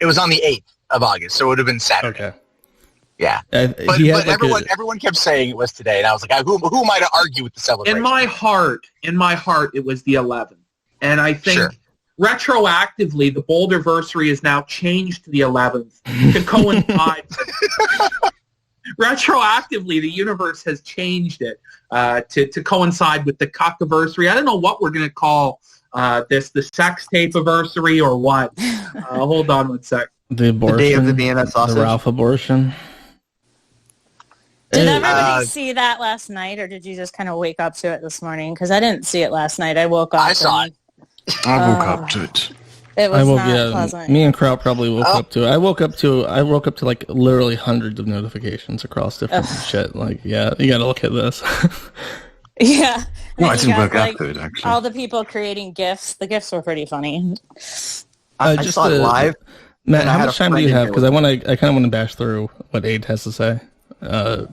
Speaker 18: It was on the 8th of August, so it would have been Saturday.
Speaker 7: Okay.
Speaker 18: Yeah,
Speaker 7: But
Speaker 18: but everyone kept saying it was today, and I was like, who am I to argue with the celebration?
Speaker 9: In my heart, it was the 11th, and I think retroactively, the Boulderversary is now changed to the 11th to coincide. Retroactively, the universe has changed it to coincide with the cockiversary. I don't know what we're going to call this, the sex tape anniversary or what. Hold on one sec.
Speaker 7: The abortion.
Speaker 15: The day of the Vienna sausage.
Speaker 7: The Ralph abortion.
Speaker 16: Did everybody see that last night, or did you just kind of wake up to it this morning? Because I didn't see it last night. I woke up.
Speaker 18: I saw it.
Speaker 14: I woke up to it.
Speaker 16: It was not pleasant.
Speaker 7: Me and Kraut probably woke up to it. I woke up to like literally hundreds of notifications across different shit. Like, yeah, you gotta look at this.
Speaker 16: Yeah.
Speaker 14: No, I
Speaker 16: And
Speaker 14: didn't
Speaker 16: you got,
Speaker 14: work out to it, actually.
Speaker 16: all the people creating GIFs. The GIFs were pretty funny.
Speaker 15: I saw it live.
Speaker 7: Matt,
Speaker 15: and I
Speaker 7: how
Speaker 15: had
Speaker 7: much
Speaker 15: a
Speaker 7: time do
Speaker 15: friend
Speaker 7: you
Speaker 15: in
Speaker 7: have?
Speaker 15: here
Speaker 7: Because I kind of want to bash through what Aid has to say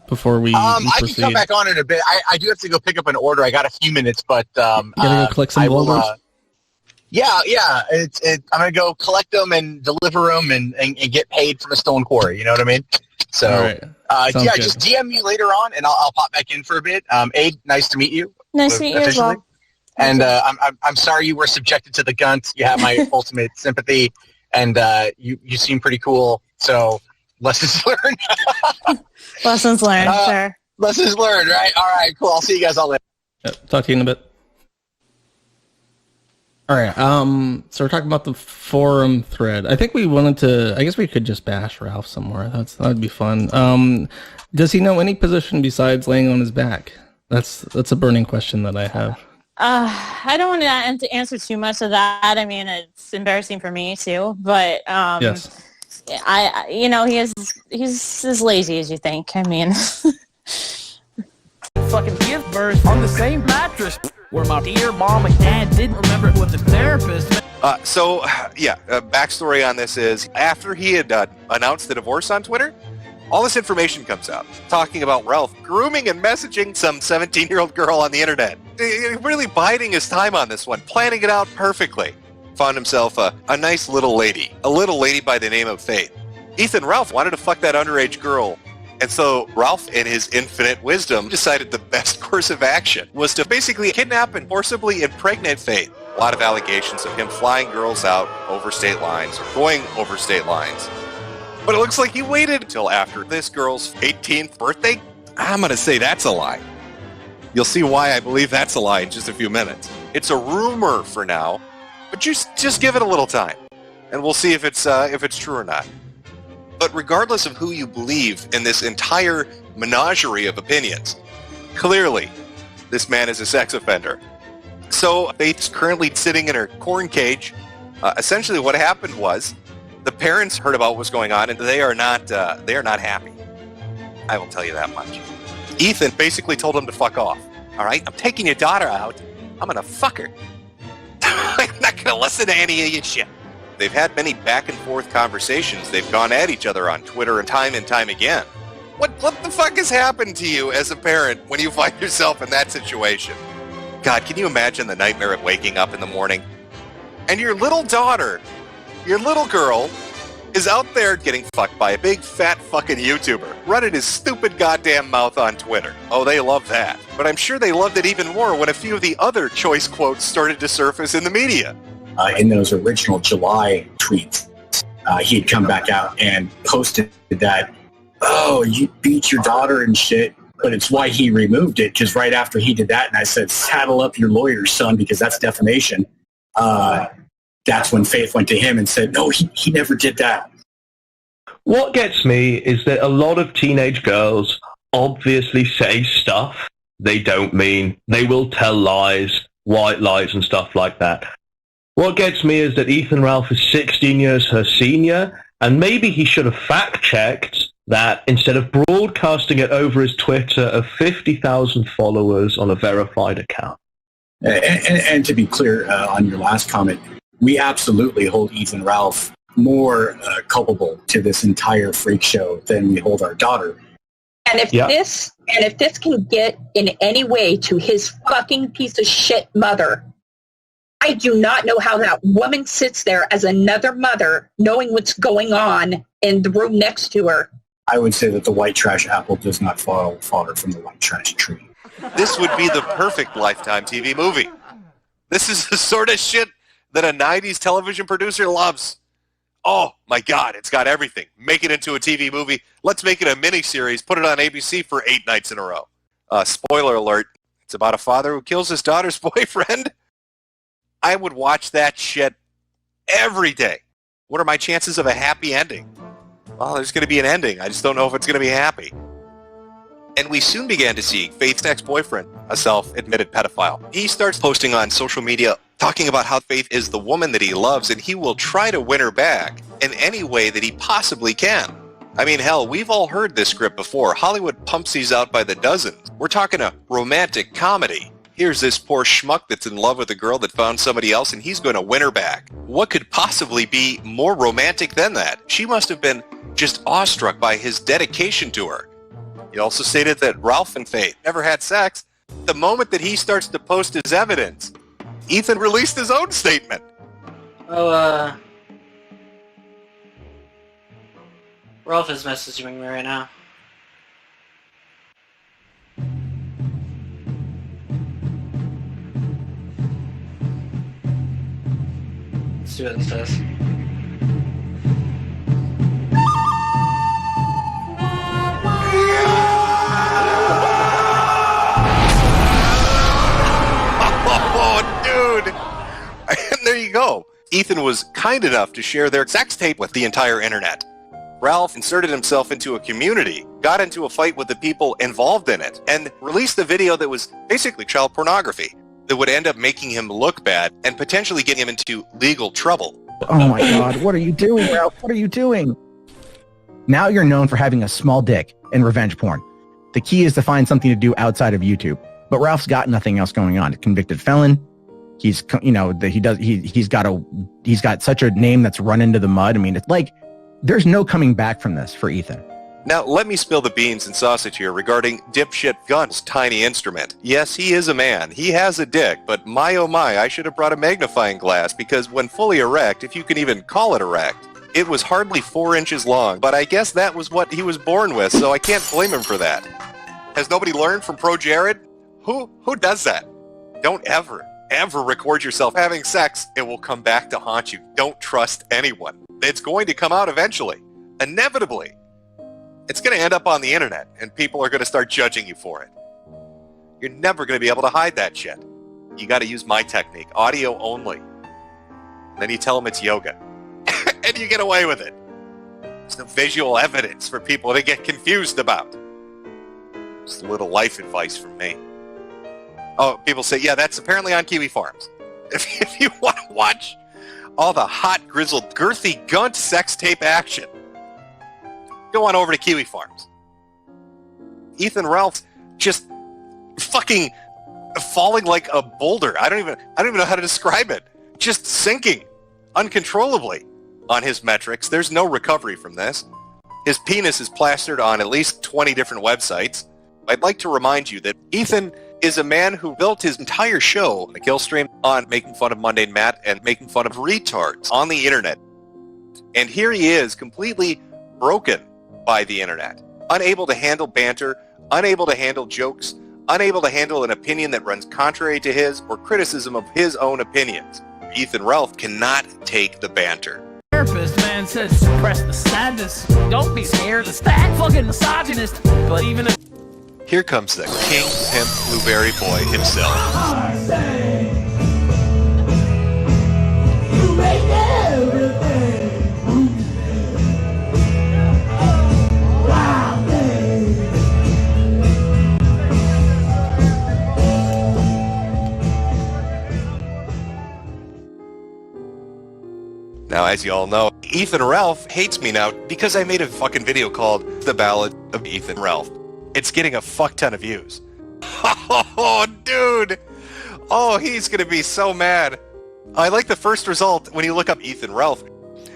Speaker 7: before we
Speaker 18: I can
Speaker 7: proceed.
Speaker 18: come back on in a bit. I do have to go pick up an order. I got a few minutes, but
Speaker 7: You gotta go collect some boulders?
Speaker 18: Yeah. I'm gonna go collect them and deliver them and get paid from a stone quarry. You know what I mean? So,
Speaker 7: All right. Sounds good.
Speaker 18: just DM me later on, and I'll pop back in for a bit. Aid, nice to meet you.
Speaker 16: Nice to meet you as well.
Speaker 18: And I'm sorry you were subjected to the Gunt. You have my ultimate sympathy, and you seem pretty cool. So lessons learned.
Speaker 16: Lessons learned, sure.
Speaker 18: Lessons learned, right? All right, cool. I'll see you guys all later.
Speaker 7: Yep, talk to you in a bit. All right. So we're talking about the forum thread. I think we wanted to. I guess we could just bash Ralph somewhere. That'd be fun. Does he know any position besides laying on his back? That's a burning question that I have.
Speaker 16: I don't want to answer too much of that. I mean, it's embarrassing for me too. But
Speaker 7: Yes.
Speaker 16: he's as lazy as you think. I mean,
Speaker 1: Fucking give birth on the same mattress where my dear mom and dad didn't remember it was a therapist.
Speaker 19: Backstory on this is after he had announced the divorce on Twitter, all this information comes out talking about Ralph grooming and messaging some 17-year-old girl on the internet. Really biding his time on this one, planning it out perfectly. Found himself a nice little lady by the name of Faith. Ethan Ralph wanted to fuck that underage girl. And so Ralph, in his infinite wisdom, decided the best course of action was to basically kidnap and forcibly impregnate Faith. A lot of allegations of him flying girls out over state lines or going over state lines. But it looks like he waited until after this girl's 18th birthday. I'm going to say that's a lie. You'll see why I believe that's a lie in just a few minutes. It's a rumor for now, but just give it a little time, and we'll see if it's true or not. But regardless of who you believe in this entire menagerie of opinions, clearly this man is a sex offender. So Faith's currently sitting in her corn cage. Essentially what happened was the parents heard about what was going on, and they are not happy. I will tell you that much. Ethan basically told him to fuck off. All right, I'm taking your daughter out. I'm going to fuck her. I'm not going to listen to any of your shit. They've had many back and forth conversations. They've gone at each other on Twitter and time again. What the fuck has happened to you as a parent when you find yourself in that situation? God, can you imagine the nightmare of waking up in the morning and your little daughter, your little girl, is out there getting fucked by a big fat fucking YouTuber running his stupid goddamn mouth on Twitter. Oh, they love that. But I'm sure they loved it even more when a few of the other choice quotes started to surface in the media.
Speaker 20: In those original July tweets, he had come back out and posted that, oh, you beat your daughter and shit. But it's why he removed it, because right after he did that, and I said, saddle up your lawyers, son, because that's defamation. That's when Faith went to him and said, no, he never did that.
Speaker 21: What gets me is that a lot of teenage girls obviously say stuff they don't mean. They will tell lies, white lies and stuff like that. What gets me is that Ethan Ralph is 16 years her senior, and maybe he should have fact-checked that instead of broadcasting it over his Twitter of 50,000 followers on a verified account.
Speaker 20: And to be clear on your last comment, we absolutely hold Ethan Ralph more culpable to this entire freak show than we hold our daughter.
Speaker 3: And if this can get in any way to his fucking piece of shit mother, I do not know how that woman sits there as another mother knowing what's going on in the room next to her.
Speaker 20: I would say that the white trash apple does not fall far from the white trash tree.
Speaker 19: This would be the perfect Lifetime TV movie. This is the sort of shit that a 90s television producer loves. Oh, my God, it's got everything. Make it into a TV movie. Let's make it a miniseries. Put it on ABC for 8 nights in a row. Spoiler alert. It's about a father who kills his daughter's boyfriend. I would watch that shit every day. What are my chances of a happy ending? Well, there's going to be an ending. I just don't know if it's going to be happy. And we soon began to see Faith's ex-boyfriend, a self-admitted pedophile. He starts posting on social media talking about how Faith is the woman that he loves and he will try to win her back in any way that he possibly can. I mean, hell, we've all heard this script before. Hollywood pumps these out by the dozens. We're talking a romantic comedy. Here's this poor schmuck that's in love with a girl that found somebody else and he's going to win her back. What could possibly be more romantic than that? She must have been just awestruck by his dedication to her. He also stated that Ralph and Faith never had sex. The moment that he starts to post his evidence, Ethan released his own statement.
Speaker 4: Oh, Ralph is messaging me right now. Let's see what it says.
Speaker 19: Oh, dude! And there you go. Ethan was kind enough to share their sex tape with the entire internet. Ralph inserted himself into a community, got into a fight with the people involved in it, and released a video that was basically child pornography that would end up making him look bad and potentially getting him into legal trouble.
Speaker 22: Oh my God, what are you doing, Ralph? What are you doing? Now you're known for having a small dick and revenge porn. The key is to find something to do outside of YouTube. But Ralph's got nothing else going on. Convicted felon. He's, he's got such a name that's run into the mud. I mean, it's like, there's no coming back from this for Ethan.
Speaker 19: Now, let me spill the beans and sausage here regarding dipshit Gunt's tiny instrument. Yes, he is a man. He has a dick, but my oh my, I should have brought a magnifying glass because when fully erect, if you can even call it erect, it was hardly 4 inches long, but I guess that was what he was born with, so I can't blame him for that. Has nobody learned from Pro Jared? Who does that? Don't ever record yourself having sex. It will come back to haunt you. Don't trust anyone. It's going to come out eventually. Inevitably. It's going to end up on the internet, and people are going to start judging you for it. You're never going to be able to hide that shit. You got to use my technique, audio only. And then you tell them it's yoga. And you get away with it. There's no visual evidence for people to get confused about. Just a little life advice from me. Oh, people say, yeah, that's apparently on Kiwi Farms. If you want to watch all the hot, grizzled, girthy Gunt sex tape action, go on over to Kiwi Farms. Ethan Ralph's just fucking falling like a boulder. I don't even know how to describe it. Just sinking uncontrollably on his metrics. There's no recovery from this. His penis is plastered on at least 20 different websites. I'd like to remind you that Ethan is a man who built his entire show, the Kill Stream, on making fun of Mundane Matt and making fun of retards on the internet. And here he is, completely broken by the internet, unable to handle banter, unable to handle jokes, unable to handle an opinion that runs contrary to his or criticism of his own opinions. Ethan Ralph cannot take the banter.
Speaker 1: Therapist, man, says suppress the sadness. Don't be scared of that fucking misogynist. But even if...
Speaker 19: Here comes the King Pimp Blueberry Boy himself.
Speaker 23: You make everything.
Speaker 19: Now, as you all know, Ethan Ralph hates me now because I made a fucking video called The Ballad of Ethan Ralph. It's getting a fuck ton of views. Oh, dude! Oh, he's gonna be so mad. I like the first result when you look up Ethan Ralph.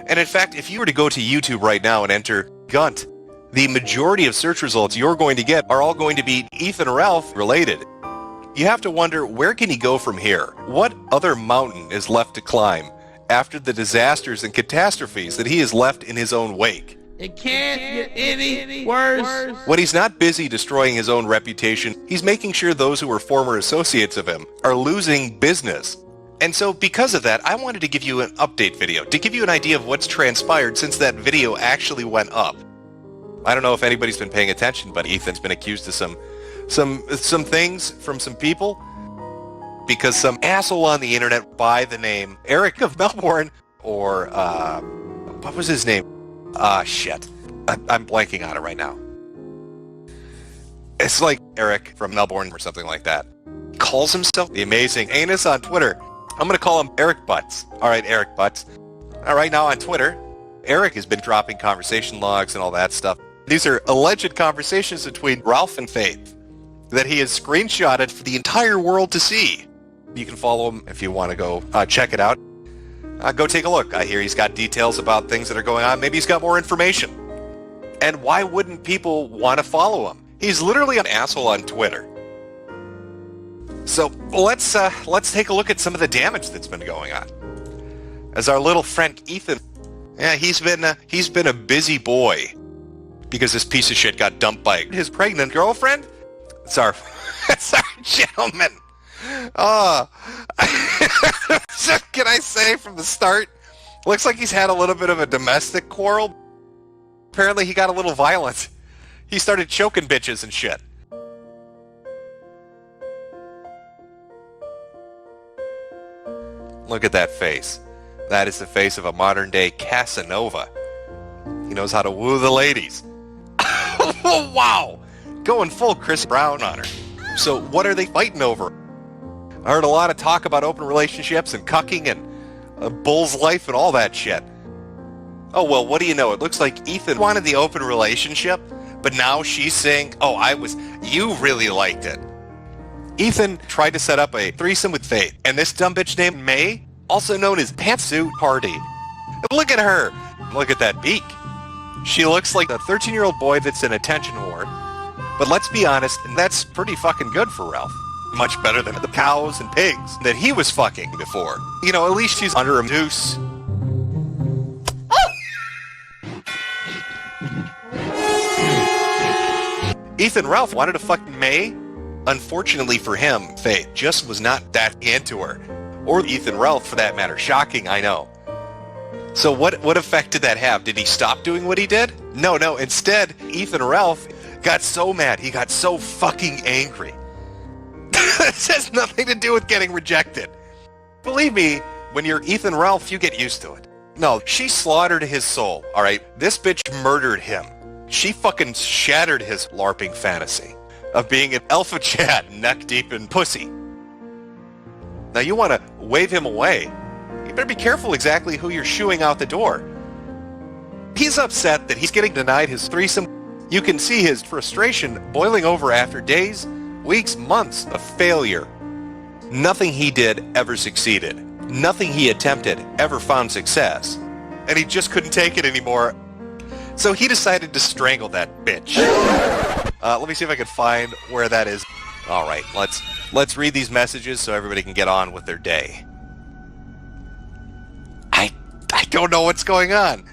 Speaker 19: And in fact, if you were to go to YouTube right now and enter Gunt, the majority of search results you're going to get are all going to be Ethan Ralph related. You have to wonder, where can he go from here? What other mountain is left to climb after the disasters and catastrophes that he has left in his own wake?
Speaker 1: It can't get any worse.
Speaker 19: When he's not busy destroying his own reputation, he's making sure those who were former associates of him are losing business. And so because of that, I wanted to give you an update video to give you an idea of what's transpired since that video actually went up. I don't know if anybody's been paying attention, but Ethan's been accused of some things from some people because some asshole on the internet by the name Eric of Melbourne, or what was his name? Shit. I'm blanking on it right now. It's like Eric from Melbourne or something like that. Calls himself the Amazing Anus on Twitter. I'm going to call him Eric Butts. All right, Eric Butts. All right, now on Twitter, Eric has been dropping conversation logs and all that stuff. These are alleged conversations between Ralph and Faith that he has screenshotted for the entire world to see. You can follow him if you want to go check it out. Go take a look. I hear he's got details about things that are going on. Maybe he's got more information. And why wouldn't people want to follow him? He's literally an asshole on Twitter. So let's take a look at some of the damage that's been going on. As our little friend Ethan, yeah, he's been a busy boy because this piece of shit got dumped by his pregnant girlfriend. It's our gentleman. Oh, can I say from the start? Looks like he's had a little bit of a domestic quarrel. Apparently he got a little violent. He started choking bitches and shit. Look at that face. That is the face of a modern-day Casanova. He knows how to woo the ladies. Oh, wow! Going full Chris Brown on her. So what are they fighting over? I heard a lot of talk about open relationships and cucking and a bull's life and all that shit. Oh, well, what do you know? It looks like Ethan wanted the open relationship, but now she's saying, oh, you really liked it. Ethan tried to set up a threesome with Faith, and this dumb bitch named May, also known as Pantsuit Party. Look at her. Look at that beak. She looks like a 13-year-old boy that's an attention whore. But let's be honest, that's pretty fucking good for Ralph. Much better than the cows and pigs that he was fucking before. You know, at least she's under a noose. Ethan Ralph wanted to fuck May. Unfortunately for him, Faith just was not that into her. Or Ethan Ralph, for that matter. Shocking, I know. So what effect did that have? Did he stop doing what he did? No. Instead, Ethan Ralph got so mad. He got so fucking angry. This has nothing to do with getting rejected. Believe me, when you're Ethan Ralph, you get used to it. No, she slaughtered his soul, alright? This bitch murdered him. She fucking shattered his LARPing fantasy of being an alpha Chad neck deep in pussy. Now you want to wave him away. You better be careful exactly who you're shooing out the door. He's upset that he's getting denied his threesome. You can see his frustration boiling over after days, weeks, months of failure. Nothing he did ever succeeded. Nothing he attempted ever found success. And he just couldn't take it anymore. So he decided to strangle that bitch. Let me see if I can find where that is. All right, let's read these messages so everybody can get on with their day. I don't know what's going on.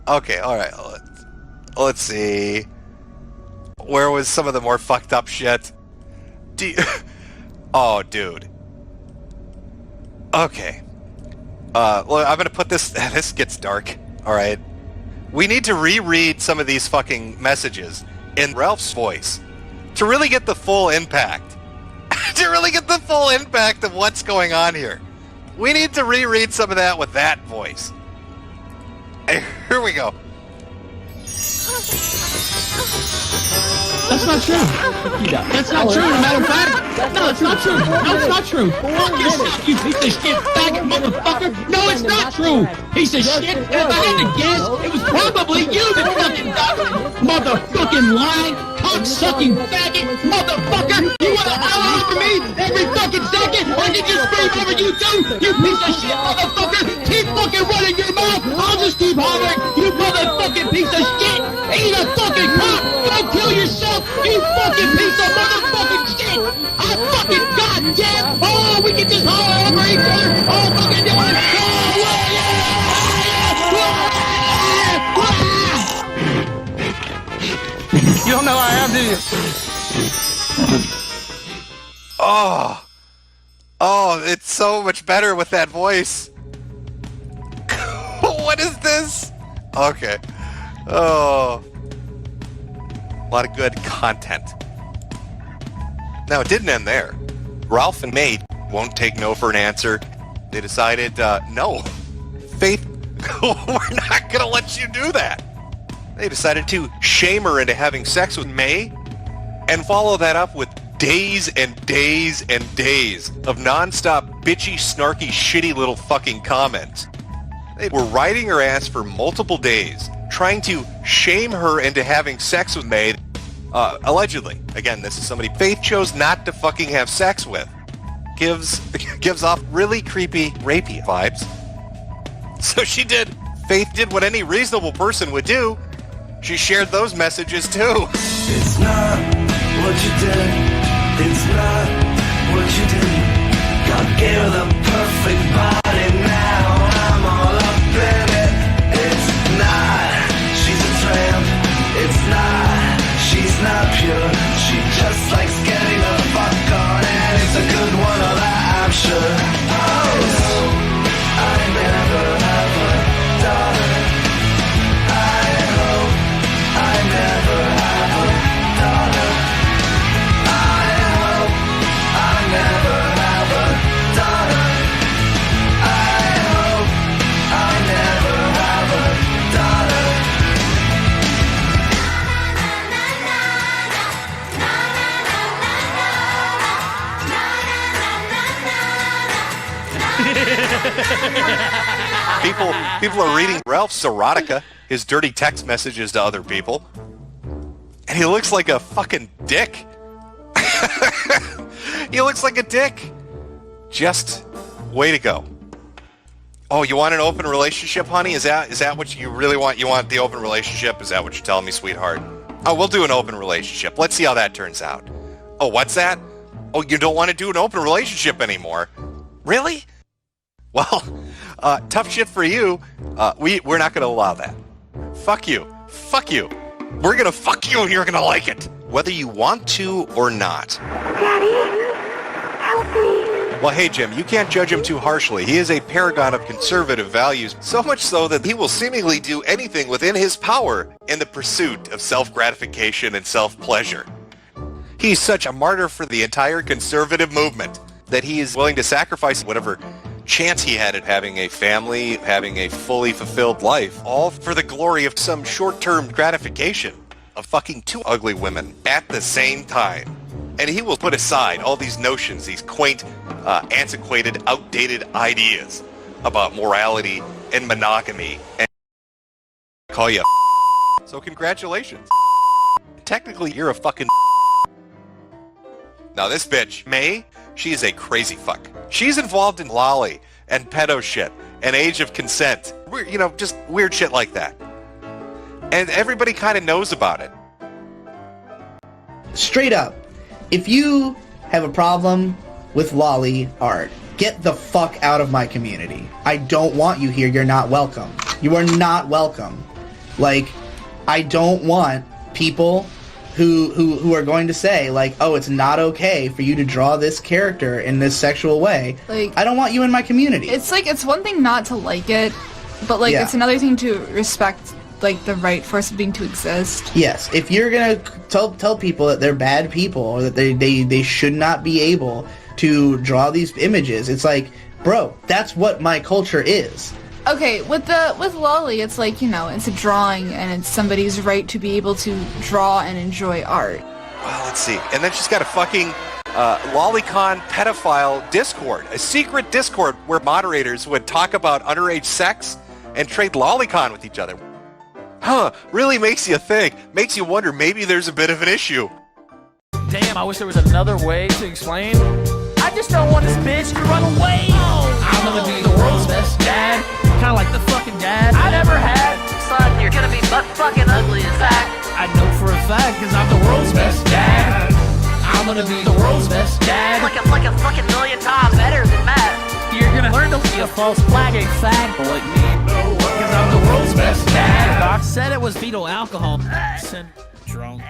Speaker 19: Okay, all right. Let's see. Where was some of the more fucked up shit? Oh, dude. Okay. Look, I'm gonna put this. This gets dark. All right. We need to reread some of these fucking messages in Ralph's voice to really get the full impact. To really get the full impact of what's going on here. We need to reread some of that with that voice. Here we go.
Speaker 8: That's not true. That's not true, as a matter of fact. No, it's not true. No, it's not true. Fuck yourself, you piece of shit, faggot motherfucker. No, it's not true. Piece of shit. If I had to guess, it was probably you that fucking done it. Motherfucking lying, cock-sucking faggot motherfucker. You want to holler over me every fucking second? I can just scream over you too, you piece of shit motherfucker. Keep fucking running your mouth. I'll just keep hollering. You motherfucking piece of shit. Eat a fucking fucking piece of motherfucking shit! I fucking goddamn! Oh, we can just holler over each other! Oh, fucking do it!
Speaker 7: You don't know who I am, do you?
Speaker 19: Oh, it's so much better with that voice. What is this? Okay. Oh. A lot of good content. Now, it didn't end there. Ralph and May won't take no for an answer. They decided, no. Faith, we're not going to let you do that. They decided to shame her into having sex with May and follow that up with days and days and days of nonstop bitchy, snarky, shitty little fucking comments. They were riding her ass for multiple days, trying to shame her into having sex with May. Allegedly. Again, this is somebody Faith chose not to fucking have sex with. Gives off really creepy, rapey vibes. So Faith did what any reasonable person would do. She shared those messages too.
Speaker 23: It's not what you did. It's not what you did. God gave her the perfect body. Now I'm all up in it. It's not. She's a tramp. It's not. She's not pure. She just likes getting the fuck on, and it's a good one, all that I'm sure. Oh, no, I never have a daughter. I hope I never have a daughter. I hope I never have a daughter. I hope I never have a daughter.
Speaker 19: People are reading Ralph's erotica, his dirty text messages to other people, and he looks like a fucking dick. He looks like a dick. Just way to go. Oh, you want an open relationship, honey? Is that what you really want? You want the open relationship? Is that what you're telling me, sweetheart? Oh, we'll do an open relationship. Let's see how that turns out. Oh, what's that? Oh, you don't want to do an open relationship anymore? Really? Well, tough shit for you. We're not going to allow that. Fuck you. Fuck you. We're going to fuck you and you're going to like it. Whether you want to or not.
Speaker 23: Daddy, help me.
Speaker 19: Well, hey, Jim, you can't judge him too harshly. He is a paragon of conservative values, so much so that he will seemingly do anything within his power in the pursuit of self-gratification and self-pleasure. He's such a martyr for the entire conservative movement that he is willing to sacrifice whatever chance he had at having a family, having a fully fulfilled life, all for the glory of some short-term gratification of fucking two ugly women at the same time. And he will put aside all these notions, these quaint, antiquated, outdated ideas about morality and monogamy and call you a So congratulations. Technically, you're a fucking Now this bitch, May, she is a crazy fuck. She's involved in lolly and pedo shit and age of consent. Just weird shit like that. And everybody kind of knows about it.
Speaker 2: Straight up, if you have a problem with lolly art, get the fuck out of my community. I don't want you here. You're not welcome. You are not welcome. Like, I don't want people who are going to say, like, oh, it's not okay for you to draw this character in this sexual way.
Speaker 5: Like,
Speaker 2: I don't want you in my community.
Speaker 5: It's like, it's one thing not to like it, but like,
Speaker 2: Yeah.
Speaker 5: it's another thing to respect, like, the right for something to exist.
Speaker 2: Yes, if you're gonna tell people that they're bad people or that they should not be able to draw these images, it's like, bro, that's what my culture is.
Speaker 5: Okay, with lolly, it's like, it's a drawing and it's somebody's right to be able to draw and enjoy art.
Speaker 19: Well, let's see. And then she's got a fucking lolicon pedophile Discord, a secret Discord where moderators would talk about underage sex and trade lolicon with each other. Really makes you think. Makes you wonder, maybe there's a bit of an issue.
Speaker 1: Damn, I wish there was another way to explain. I just don't want this bitch to run away. I'm gonna be the world's best dad. Kinda like the fucking dad I never had. Son, you're gonna be butt fucking ugly as that. I know for a fact, cause I'm the world's best dad. gonna be the world's best dad.
Speaker 6: Like a fucking million times better than Matt.
Speaker 1: You're gonna learn to be a false flag, a fag boy, man. Because I'm the world's best dad. Doc said it was fetal alcohol syndrome.